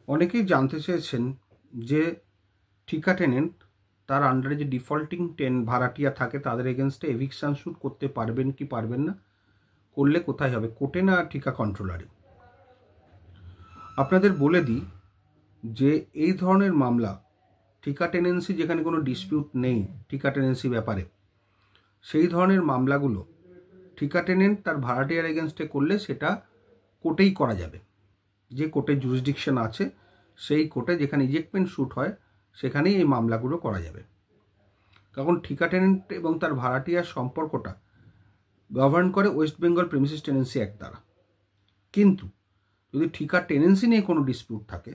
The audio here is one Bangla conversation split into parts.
অনেকেই জানতে চেয়েছেন যে ঠিকা টেনেন্ট তার আন্ডারে যে ডিফল্টিং ভাড়াটিয়া থাকে তাদের এগেনস্টে এভিকশন স্যুট করতে পারবেন কি পারবেন না, করলে কোথায় হবে, কোর্টে না ঠিকা কন্ট্রোলারে। আপনাদের বলে দিই যে এই ধরনের মামলা ঠিকা টেনেন্সি, যেখানে কোনো ডিসপিউট নেই ঠিকা টেনেন্সি ব্যাপারে, সেই ধরনের মামলাগুলো ঠিকা টেনেন্ট তার ভাড়াটিয়ার এগেনস্টে করলে সেটা কোর্টেই করা যাবে। যে কোর্টের জুরিসডিকশন আছে সেই কোর্টে, যেখানে ইজেক্টমেন্ট স্যুট হয় সেখানেই এই মামলাগুলো করা যাবে। কারণ ঠিকা টেনেন্ট এবং তার ভাড়াটিয়ার সম্পর্কটা গভর্ন করে West Bengal premises tenancy act দ্বারা। কিন্তু যদি ঠিকা টেনেন্সি নিয়ে কোনো ডিসপিউট থাকে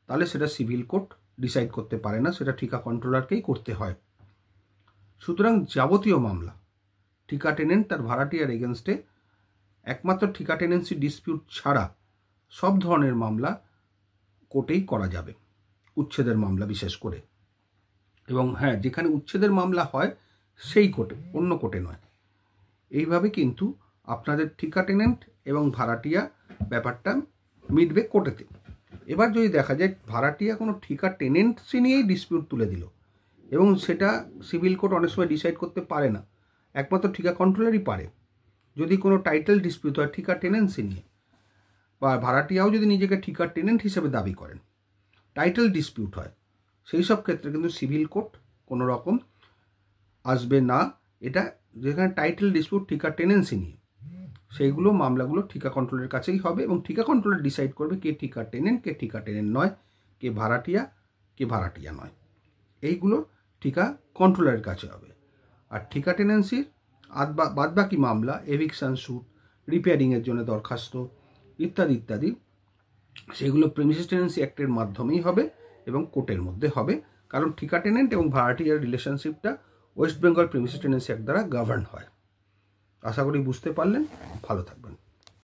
তাহলে সেটা সিভিল কোর্ট ডিসাইড করতে পারে না, সেটা ঠিকা কন্ট্রোলারকেই করতে হয়। সুতরাং যাবতীয় মামলা ঠিকা টেনেন্ট তার ভাড়াটিয়ার এগেনস্টে, একমাত্র ঠিকা টেনেন্সি ডিসপিউট ছাড়া সব ধরনের মামলা কোর্টেই করা যাবে, উচ্ছেদের মামলা বিশেষ করে। এবং হ্যাঁ, যেখানে উচ্ছেদের মামলা হয় সেই কোর্টে, অন্য কোর্টে নয়। এইভাবে কিন্তু আপনাদের ঠিকা টেনেন্ট এবং ভাড়াটিয়া ব্যাপারটা মিটবে কোর্টেতে। এবার যদি দেখা যায় ভাড়াটিয়া কোনো ঠিকা টেনেন্সি নিয়েই ডিসপিউট তুলে দিল এবং সেটা সিভিল কোর্ট অনেক সময় ডিসাইড করতে পারে না, একমাত্র ঠিকা কন্ট্রোলারই পারে। যদি কোনো টাইটেল ডিসপিউট হয় ঠিকা টেনেন্সি নিয়ে, বা ভাড়াটিয়াও যদি নিজেকে ঠিকা টেনেন্ট হিসেবে দাবি করেন, টাইটেল ডিসপিউট হয়, সেই সব ক্ষেত্রে কিন্তু সিভিল কোর্ট কোনো রকম আসবে না। এটা যেখানে টাইটেল ডিসপিউট ঠিকা টেনেন্সি নিয়ে, সেইগুলো মামলাগুলো ঠিকা কন্ট্রোলের কাছেই হবে এবং ঠিকা কন্ট্রোলার ডিসাইড করবে কে ঠিকা টেনেন্ট, কে ঠিকা টেনেন্ট নয়, কে ভাড়াটিয়া নয়। এইগুলো ঠিকা কন্ট্রোলারের কাছে হবে। আর ঠিকা টেনেন্সির বাদবাকি মামলা, এভিকশন স্যুট, রিপেয়ারিংয়ের জন্য দরখাস্ত ইত্যাদি ইত্যাদি, সেগুলো প্রিমিসেস টেনেন্সি অ্যাক্টের মাধ্যমেই হবে এবং কোর্টের মধ্যে হবে। কারণ ঠিকা টেনেন্ট এবং ভাড়াটিয়ার রিলেশনশিপটা West Bengal premises tenancy act দ্বারা গভর্ন হয়। আশা করি বুঝতে পারলেন। ভালো থাকবেন।